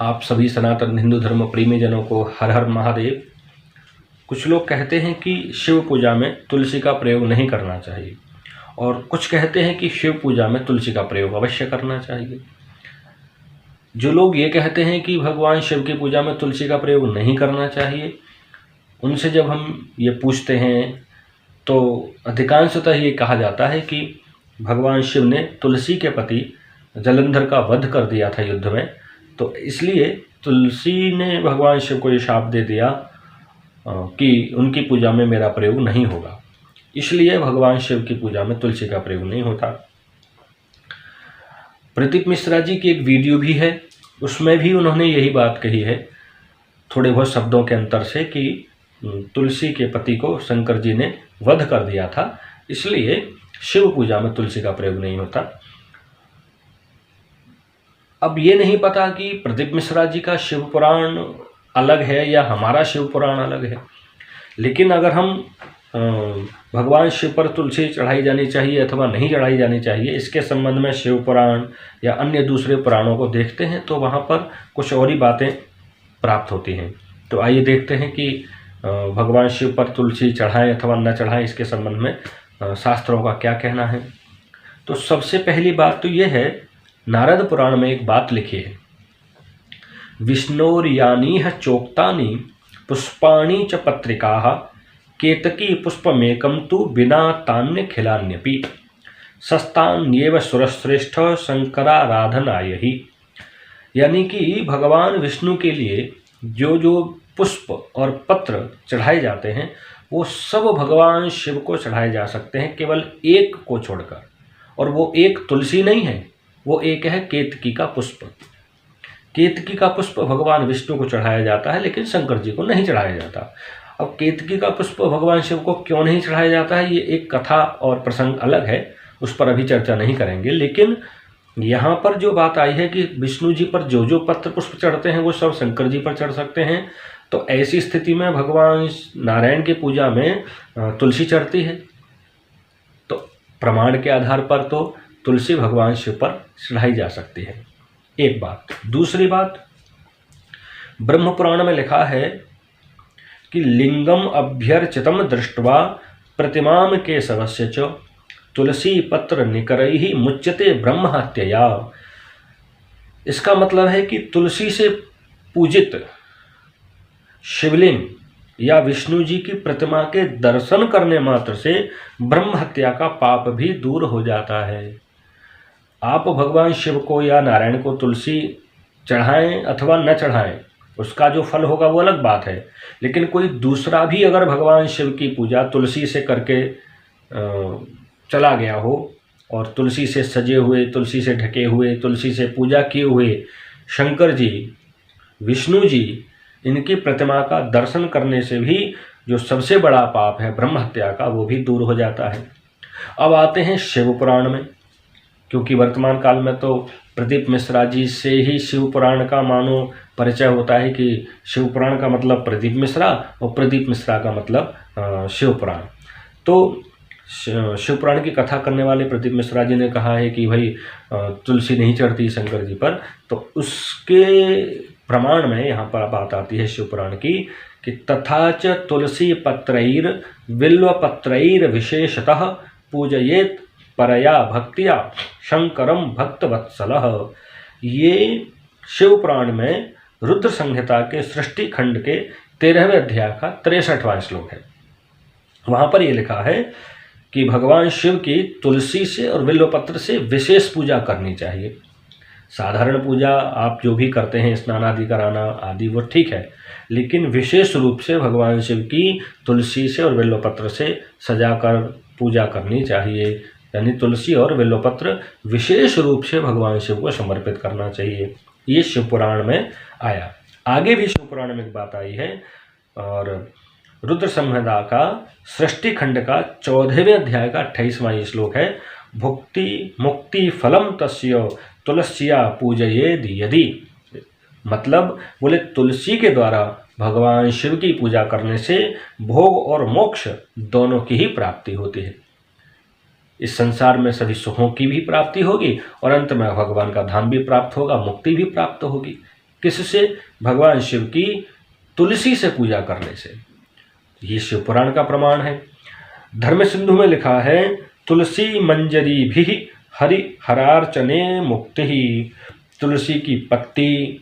आप सभी सनातन हिंदू धर्म प्रेमी जनों को हर हर महादेव। कुछ लोग कहते हैं कि शिव पूजा में तुलसी का प्रयोग नहीं करना चाहिए और कुछ कहते हैं कि शिव पूजा में तुलसी का प्रयोग अवश्य करना चाहिए। जो लोग ये कहते हैं कि भगवान शिव की पूजा में तुलसी का प्रयोग नहीं करना चाहिए, उनसे जब हम ये पूछते हैं तो अधिकांशतः ये कहा जाता है कि भगवान शिव ने तुलसी के पति जलंधर का वध कर दिया था युद्ध में, तो इसलिए तुलसी ने भगवान शिव को ये शाप दे दिया कि उनकी पूजा में मेरा प्रयोग नहीं होगा, इसलिए भगवान शिव की पूजा में तुलसी का प्रयोग नहीं होता। प्रदीप मिश्रा जी की एक वीडियो भी है, उसमें भी उन्होंने यही बात कही है, थोड़े बहुत शब्दों के अंतर से, कि तुलसी के पति को शंकर जी ने वध कर दिया था, इसलिए शिव पूजा में तुलसी का प्रयोग नहीं होता। अब ये नहीं पता कि प्रदीप मिश्रा जी का शिव पुराण अलग है या हमारा शिव पुराण अलग है, लेकिन अगर हम भगवान शिव पर तुलसी चढ़ाई जानी चाहिए अथवा नहीं चढ़ाई जानी चाहिए, इसके संबंध में शिव पुराण या अन्य दूसरे पुराणों को देखते हैं तो वहाँ पर कुछ और ही बातें प्राप्त होती हैं। तो आइए देखते हैं कि भगवान शिव पर तुलसी चढ़ाएं अथवा न चढ़ाएं, इसके संबंध में शास्त्रों का क्या कहना है। तो सबसे पहली बात तो ये है, नारद पुराण में एक बात लिखी है, विष्णोर्यानीह चोक्तानि पुष्पाणि च पत्रिकाः केतकी पुष्पमेकं तु विना तान्य खिलान्यपि सस्तान्येव सुरश्रेष्ठ शंकराराधनाय ही। यानी कि भगवान विष्णु के लिए जो जो पुष्प और पत्र चढ़ाए जाते हैं वो सब भगवान शिव को चढ़ाए जा सकते हैं, केवल एक को छोड़कर, और वो एक तुलसी नहीं है, वो एक है केतकी का पुष्प। केतकी का पुष्प भगवान विष्णु को चढ़ाया जाता है, लेकिन शंकर जी को नहीं चढ़ाया जाता। अब केतकी का पुष्प भगवान शिव को क्यों नहीं चढ़ाया जाता है, ये एक कथा और प्रसंग अलग है, उस पर अभी चर्चा नहीं करेंगे। लेकिन यहाँ पर जो बात आई है कि विष्णु जी पर जो जो पत्र पुष्प चढ़ते हैं वो सब शंकर जी पर चढ़ सकते हैं, तो ऐसी स्थिति में भगवान नारायण की पूजा में तुलसी चढ़ती है, तो प्रमाण के आधार पर तो तुलसी भगवान शिव पर चढ़ाई जा सकती है, एक बात। दूसरी बात, ब्रह्म पुराण में लिखा है कि लिंगम अभ्यर्चितम दृष्ट्वा प्रतिमाम केशवस्य च तुलसी पत्र निकरैहि मुच्यते ब्रह्म हत्यया। इसका मतलब है कि तुलसी से पूजित शिवलिंग या विष्णु जी की प्रतिमा के दर्शन करने मात्र से ब्रह्म हत्या का पाप भी दूर हो जाता है। आप भगवान शिव को या नारायण को तुलसी चढ़ाएं अथवा न चढ़ाएं, उसका जो फल होगा वो अलग बात है, लेकिन कोई दूसरा भी अगर भगवान शिव की पूजा तुलसी से करके चला गया हो और तुलसी से सजे हुए, तुलसी से ढके हुए, तुलसी से पूजा किए हुए शंकर जी, विष्णु जी, इनकी प्रतिमा का दर्शन करने से भी जो सबसे बड़ा पाप है ब्रह्म हत्या का, वो भी दूर हो जाता है। अब आते हैं शिव पुराण में, क्योंकि वर्तमान काल में तो प्रदीप मिश्रा जी से ही शिव पुराण का मानो परिचय होता है कि शिव पुराण का मतलब प्रदीप मिश्रा और प्रदीप मिश्रा का मतलब शिव पुराण। तो शिव पुराण की कथा करने वाले प्रदीप मिश्रा जी ने कहा है कि भाई तुलसी नहीं चढ़ती शंकर जी पर, तो उसके प्रमाण में यहाँ पर बात आती है शिव पुराण की कि तथा च तुलसी पत्रैर बिल्व पत्रैर विशेषतः पूजयेत परया भक्तिया शंकरम भक्तवत्सलः। ये शिव पुराण में रुद्र संहिता के सृष्टि खंड के 13वें अध्याय का 63वां श्लोक है। वहाँ पर ये लिखा है कि भगवान शिव की तुलसी से और बिल्वपत्र से विशेष पूजा करनी चाहिए। साधारण पूजा आप जो भी करते हैं, स्नान आदि कराना आदि, वो ठीक है, लेकिन विशेष रूप से भगवान शिव की तुलसी से और बिल्वपत्र से सजाकर पूजा करनी चाहिए। यानी तुलसी और बिल्वपत्र विशेष रूप से भगवान शिव को समर्पित करना चाहिए। ये शिव पुराण में आया। आगे भी शिव पुराण में एक बात आई है, और रुद्र संहिता का सृष्टि खंड का 14वें अध्याय का 28वां श्लोक है, भुक्ति मुक्ति फलम तस्य तुलस्या पूजयेद यदि। मतलब बोले तुलसी के द्वारा भगवान शिव की पूजा करने से भोग और मोक्ष दोनों की ही प्राप्ति होती है। इस संसार में सभी सुखों की भी प्राप्ति होगी और अंत में भगवान का धाम भी प्राप्त होगा, मुक्ति भी प्राप्त होगी। किससे? भगवान शिव की तुलसी से पूजा करने से। ये शिव पुराण का प्रमाण है। धर्म सिंधु में लिखा है, तुलसी मंजरी भी हरि हरार्चने मुक्ति ही। तुलसी की पत्ती,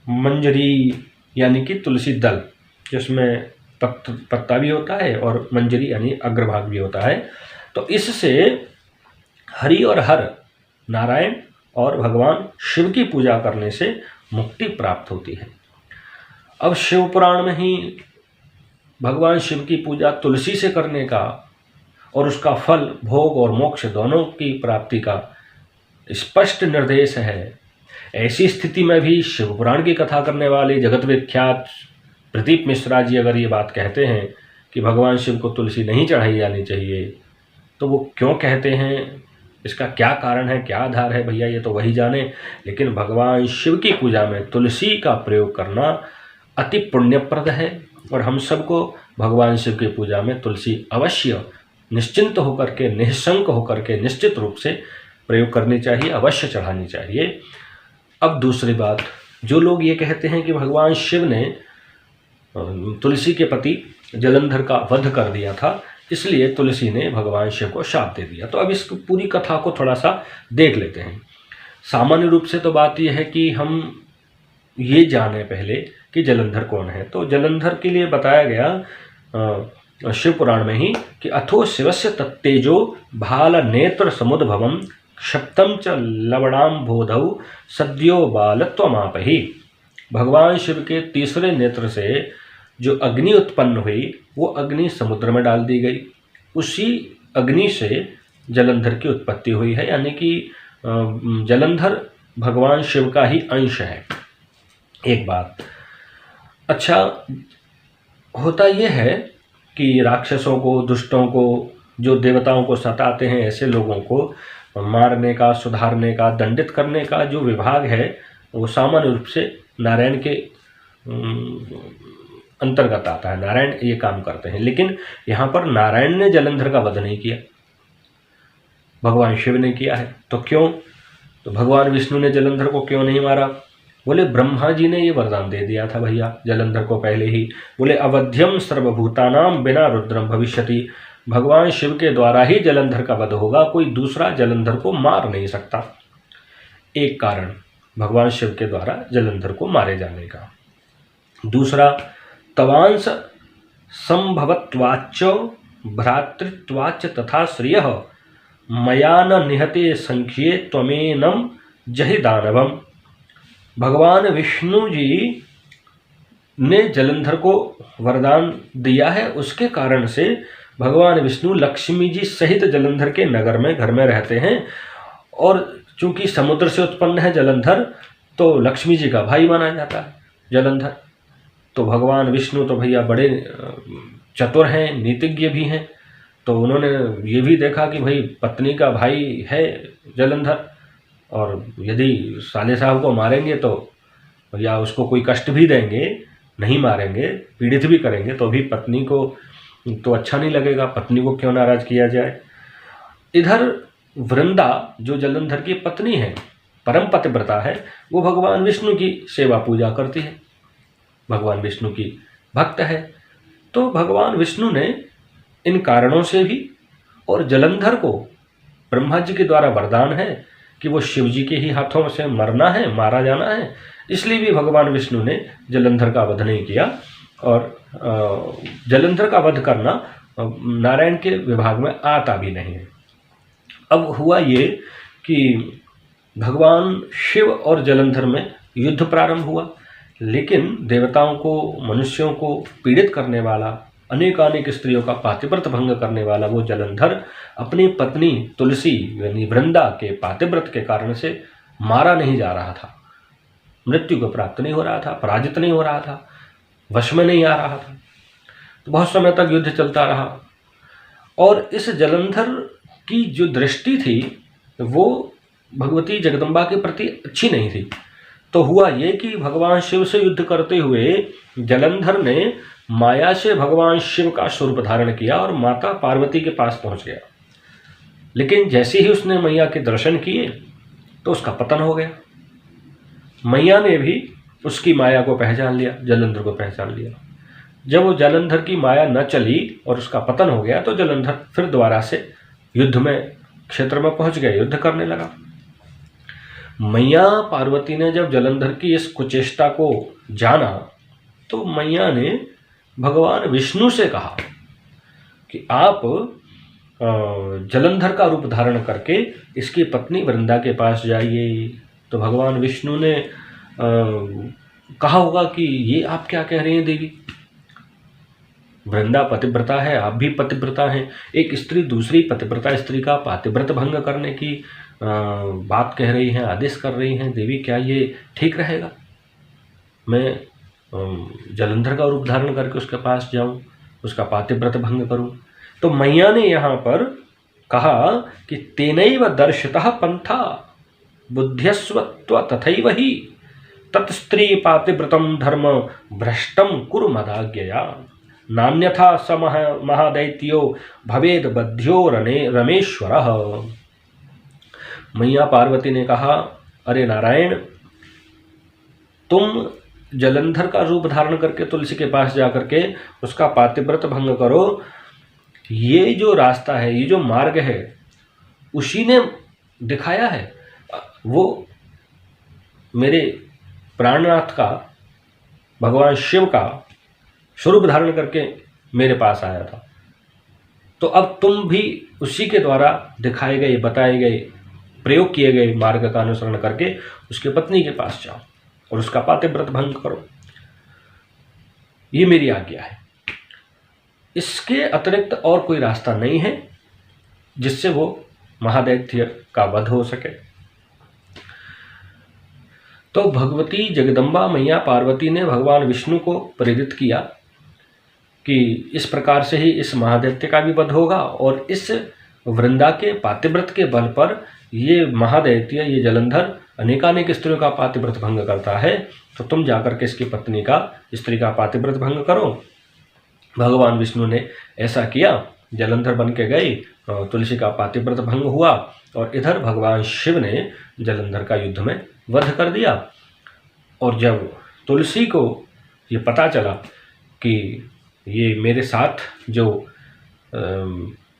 मंजरी यानी कि तुलसी दल, जिसमें पत्ता भी होता है और मंजरी यानी अग्रभाग भी होता है, तो इससे हरि और हर नारायण और भगवान शिव की पूजा करने से मुक्ति प्राप्त होती है। अब शिव पुराण में ही भगवान शिव की पूजा तुलसी से करने का और उसका फल भोग और मोक्ष दोनों की प्राप्ति का स्पष्ट निर्देश है। ऐसी स्थिति में भी शिव पुराण की कथा करने वाले जगत विख्यात प्रदीप मिश्रा जी अगर ये बात कहते हैं कि भगवान शिव को तुलसी नहीं चढ़ाई जानी चाहिए, तो वो क्यों कहते हैं, इसका क्या कारण है, क्या आधार है, भैया ये तो वही जाने। लेकिन भगवान शिव की पूजा में तुलसी का प्रयोग करना अति पुण्यप्रद है और हम सबको भगवान शिव की पूजा में तुलसी अवश्य निश्चिंत होकर के, निःशंक होकर के, निश्चित रूप से प्रयोग करनी चाहिए, अवश्य चढ़ानी चाहिए। अब दूसरी बात, जो लोग ये कहते हैं कि भगवान शिव ने तुलसी के पति जलंधर का वध कर दिया था, इसलिए तुलसी ने भगवान शिव को शाप दे दिया, तो अब इस पूरी कथा को थोड़ा सा देख लेते हैं। सामान्य रूप से तो बात यह है कि हम ये जाने पहले कि जलंधर कौन है। तो जलंधर के लिए बताया गया शिव पुराण में ही कि अथो शिवस्य तत्तेजो भाल नेत्र समुद्भवम क्षप्तम च लवणाम बोधौ सद्यो बालत्वमापहि। भगवान शिव के तीसरे नेत्र से जो अग्नि उत्पन्न हुई वो अग्नि समुद्र में डाल दी गई। उसी अग्नि से जलंधर की उत्पत्ति हुई है, यानी कि जलंधर भगवान शिव का ही अंश है। एक बात। अच्छा, होता यह है कि राक्षसों को, दुष्टों को, जो देवताओं को सताते हैं, ऐसे लोगों को मारने का, सुधारने का, दंडित करने का जो विभाग है वो सामान्य रूप से नारायण के अंतर्गत आता है। नारायण ये काम करते हैं। लेकिन यहाँ पर नारायण ने जलंधर का वध नहीं किया, भगवान शिव ने किया है। तो क्यों? तो भगवान विष्णु ने जलंधर को क्यों नहीं मारा? बोले ब्रह्मा जी ने ये वरदान दे दिया था भैया जलंधर को पहले ही। बोले अवध्यम सर्वभूतानाम बिना रुद्रम भविष्यति। भगवान शिव के द्वारा ही जलंधर का वध होगा, कोई दूसरा जलंधर को मार नहीं सकता। एक कारण भगवान शिव के द्वारा जलंधर को मारे जाने का। दूसरा, तवांश संभवत्वाच्च भ्रातृत्वाच्च तथा श्रियः मया न निहते संख्ये त्वमेनम जहि दानवम। भगवान विष्णु जी ने जलंधर को वरदान दिया है, उसके कारण से भगवान विष्णु लक्ष्मी जी सहित जलंधर के नगर में, घर में रहते हैं। और चूंकि समुद्र से उत्पन्न है जलंधर, तो लक्ष्मी जी का भाई माना जाता है जलंधर। तो भगवान विष्णु तो भैया बड़े चतुर हैं, नीतिज्ञ भी हैं। तो उन्होंने ये भी देखा कि भाई पत्नी का भाई है जलंधर, और यदि साले साहब को मारेंगे तो या उसको कोई कष्ट भी देंगे, नहीं मारेंगे, पीड़ित भी करेंगे, तो भी पत्नी को तो अच्छा नहीं लगेगा, पत्नी को क्यों नाराज किया जाए। इधर वृंदा जो जलंधर की पत्नी है, परम पतिव्रता है, वो भगवान विष्णु की सेवा पूजा करती है, भगवान विष्णु की भक्त है। तो भगवान विष्णु ने इन कारणों से भी, और जलंधर को ब्रह्मा जी के द्वारा वरदान है कि वो शिव जी के ही हाथों से मरना है, मारा जाना है, इसलिए भी भगवान विष्णु ने जलंधर का वध नहीं किया। और जलंधर का वध करना नारायण के विभाग में आता भी नहीं है। अब हुआ ये कि भगवान शिव और जलंधर में युद्ध प्रारंभ हुआ, लेकिन देवताओं को, मनुष्यों को पीड़ित करने वाला, अनेकानेक स्त्रियों का पातिव्रत भंग करने वाला वो जलंधर अपनी पत्नी तुलसी यानी वृंदा के पातिव्रत के कारण से मारा नहीं जा रहा था, मृत्यु को प्राप्त नहीं हो रहा था, पराजित नहीं हो रहा था, वश में नहीं आ रहा था। तो बहुत समय तक युद्ध चलता रहा, और इस जलंधर की जो दृष्टि थी वो भगवती जगदम्बा के प्रति अच्छी नहीं थी। तो हुआ ये कि भगवान शिव से युद्ध करते हुए जलंधर ने माया से भगवान शिव का स्वरूप धारण किया और माता पार्वती के पास पहुंच गया। लेकिन जैसे ही उसने मैया के दर्शन किए तो उसका पतन हो गया। मैया ने भी उसकी माया को पहचान लिया, जलंधर को पहचान लिया। जब वो जलंधर की माया न चली और उसका पतन हो गया तो जलंधर फिर दोबारा से युद्ध में क्षेत्र में पहुंच गया, युद्ध करने लगा। मैया पार्वती ने जब जलंधर की इस कुचेष्टा को जाना तो मैया ने भगवान विष्णु से कहा कि आप जलंधर का रूप धारण करके इसकी पत्नी वृंदा के पास जाइए। तो भगवान विष्णु ने कहा होगा कि ये आप क्या कह रही हैं देवी, वृंदा पतिव्रता है, आप भी पतिव्रता हैं, एक स्त्री दूसरी पतिव्रता स्त्री का पातिव्रत भंग करने की बात कह रही हैं, आदेश कर रही हैं देवी, क्या ये ठीक रहेगा? मैं जलंधर का रूप धारण करके उसके पास जाऊं, उसका पातिव्रत भंग करूं? तो मैया ने यहाँ पर कहा कि तेनैव दर्शितः पंथा बुद्ध्यस्वत्व तथैव ही तत्स्त्री पातिव्रतम धर्म भ्रष्टम कुरु मदाज्ञया नान्यथा स महादैत्यो भवेद बध्यो रमेश्वरः। मैया पार्वती ने कहा, अरे नारायण, तुम जलंधर का रूप धारण करके तुलसी के पास जाकर के उसका पातिव्रत भंग करो, ये जो रास्ता है, ये जो मार्ग है, उसी ने दिखाया है। वो मेरे प्राणनाथ का, भगवान शिव का स्वरूप धारण करके मेरे पास आया था। तो अब तुम भी उसी के द्वारा दिखाए गए, बताए गए, प्रयोग किए गए मार्ग का अनुसरण करके उसकी पत्नी के पास जाओ और उसका पातिव्रत भंग करो। ये मेरी आज्ञा है। इसके अतिरिक्त और कोई रास्ता नहीं है जिससे वो महादैत्य का वध हो सके। तो भगवती जगदम्बा मैया पार्वती ने भगवान विष्णु को प्रेरित किया कि इस प्रकार से ही इस महादैत्य का भी वध होगा और इस वृंदा के पातिव्रत के बल पर ये महादैत्य, ये जलंधर अनेकानेक स्त्रियों का पातिव्रत भंग करता है, तो तुम जाकर के इसकी पत्नी का, स्त्री का पातिव्रत भंग करो। भगवान विष्णु ने ऐसा किया, जलंधर बन के गई, तुलसी का पातिव्रत भंग हुआ और इधर भगवान शिव ने जलंधर का युद्ध में वध कर दिया। और जब तुलसी को ये पता चला कि ये मेरे साथ जो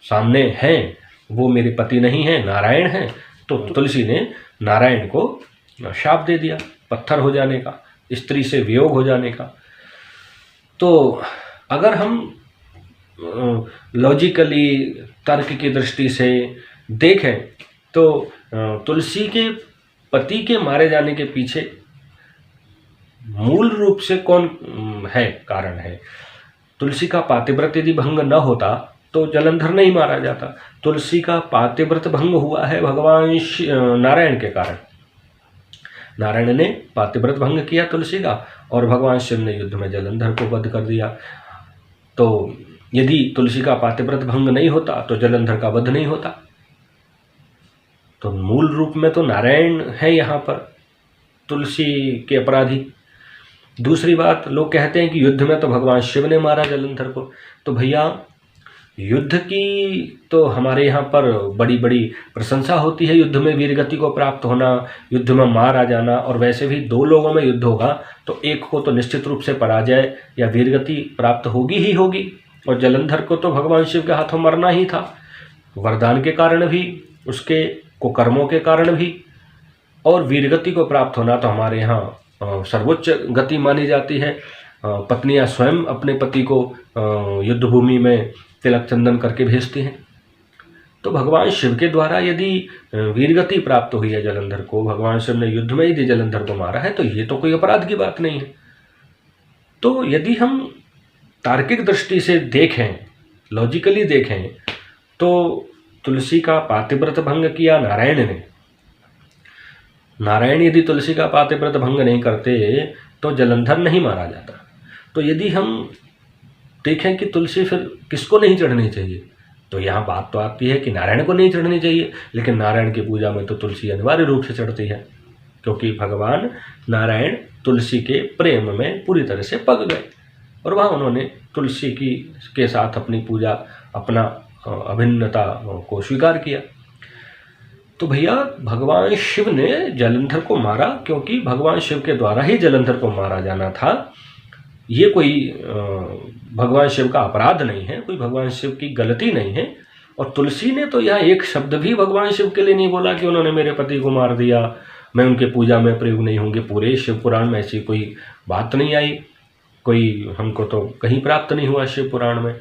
सामने हैं वो मेरे पति नहीं हैं, नारायण हैं, तो तुलसी ने नारायण को शाप दे दिया, पत्थर हो जाने का, स्त्री से वियोग हो जाने का। तो अगर हम लॉजिकली, तर्क की दृष्टि से देखें तो तुलसी के पति के मारे जाने के पीछे मूल रूप से कौन है, कारण है? तुलसी का पातिव्रत यदि भंग न होता तो जलंधर नहीं मारा जाता। तुलसी का पातिव्रत भंग हुआ है भगवान नारायण के कारण। नारायण ने पातिव्रत भंग किया तुलसी का और भगवान शिव ने युद्ध में जलंधर को वध कर दिया। तो यदि तुलसी का पातिव्रत भंग नहीं होता तो जलंधर का वध नहीं होता। तो मूल रूप में तो नारायण है यहाँ पर तुलसी के अपराधी। दूसरी बात, लोग कहते हैं कि युद्ध में तो भगवान शिव ने मारा जलंधर को। तो भैया, युद्ध की तो हमारे यहाँ पर बड़ी बड़ी प्रशंसा होती है, युद्ध में वीरगति को प्राप्त होना, युद्ध में मार आ जाना। और वैसे भी दो लोगों में युद्ध होगा तो एक को तो निश्चित रूप से पराजय या वीरगति प्राप्त होगी ही होगी। और जलंधर को तो भगवान शिव के हाथों मरना ही था, वरदान के कारण भी, उसके कुकर्मों के कारण भी। और वीरगति को प्राप्त होना तो हमारे यहाँ सर्वोच्च गति मानी जाती है। पत्नियां स्वयं अपने पति को युद्ध भूमि में तिलक चंदन करके भेजती हैं। तो भगवान शिव के द्वारा यदि वीरगति प्राप्त हुई है जलंधर को, भगवान शिव ने युद्ध में यदि जलंधर को मारा है, तो ये तो कोई अपराध की बात नहीं है। तो यदि हम तार्किक दृष्टि से देखें, लॉजिकली देखें, तो तुलसी का पातिव्रत भंग किया नारायण ने। नारायण यदि तुलसी का पातिव्रत भंग नहीं करते तो जलंधर नहीं मारा जाता। तो यदि हम देखें कि तुलसी फिर किसको नहीं चढ़नी चाहिए, तो यहाँ बात तो आती है कि नारायण को नहीं चढ़नी चाहिए। लेकिन नारायण की पूजा में तो तुलसी अनिवार्य रूप से चढ़ती है, क्योंकि भगवान नारायण तुलसी के प्रेम में पूरी तरह से पग गए और वहाँ उन्होंने तुलसी के साथ अपनी पूजा, अपना अभिन्नता को स्वीकार किया। तो भैया भगवान शिव ने जलंधर को मारा क्योंकि भगवान शिव के द्वारा ही जलंधर को मारा जाना था। ये कोई भगवान शिव का अपराध नहीं है, कोई भगवान शिव की गलती नहीं है। और तुलसी ने तो यह एक शब्द भी भगवान शिव के लिए नहीं बोला कि उन्होंने मेरे पति को मार दिया, मैं उनके पूजा में प्रयोग नहीं होंगे। पूरे शिव पुराण में ऐसी कोई बात नहीं आई, कोई हमको तो कहीं प्राप्त नहीं हुआ शिव पुराण में।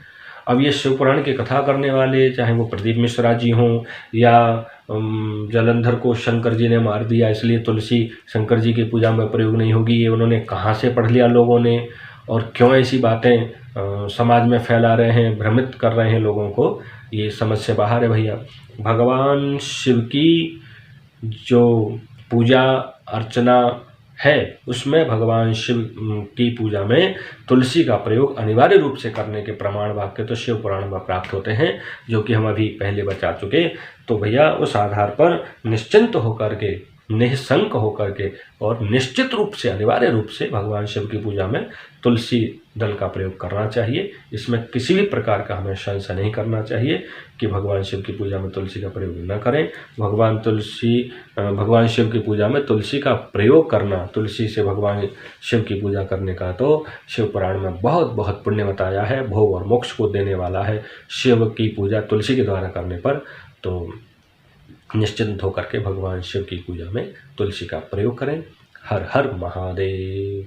अब ये शिव पुराण की कथा करने वाले, चाहे वो प्रदीप मिश्रा जी हों या जलंधर को शंकर जी ने मार दिया इसलिए तुलसी शंकर जी की पूजा में प्रयोग नहीं होगी, ये उन्होंने कहाँ से पढ़ लिया लोगों ने, और क्यों ऐसी बातें समाज में फैला रहे हैं, भ्रमित कर रहे हैं लोगों को, ये समझ से बाहर है भैया। भगवान शिव की जो पूजा अर्चना है उसमें भगवान शिव की पूजा में तुलसी का प्रयोग अनिवार्य रूप से करने के प्रमाण वाक्य तो शिव पुराण में प्राप्त होते हैं, जो कि हम अभी पहले बता चुके। तो भैया उस आधार पर निश्चिंत होकर के, निःशंक होकर के और निश्चित रूप से, अनिवार्य रूप से भगवान शिव की पूजा में तुलसी दल का प्रयोग करना चाहिए। इसमें किसी भी प्रकार का हमें संशय नहीं करना चाहिए कि भगवान शिव की पूजा में तुलसी का प्रयोग न करें। भगवान शिव की पूजा में तुलसी का प्रयोग करना, तुलसी से भगवान शिव की पूजा करने का तो शिव पुराण में बहुत बहुत पुण्य बताया है, भोग और मोक्ष को देने वाला है शिव की पूजा तुलसी के द्वारा करने पर। तो निश्चिंत होकर के भगवान शिव की पूजा में तुलसी का प्रयोग करें। हर हर महादेव।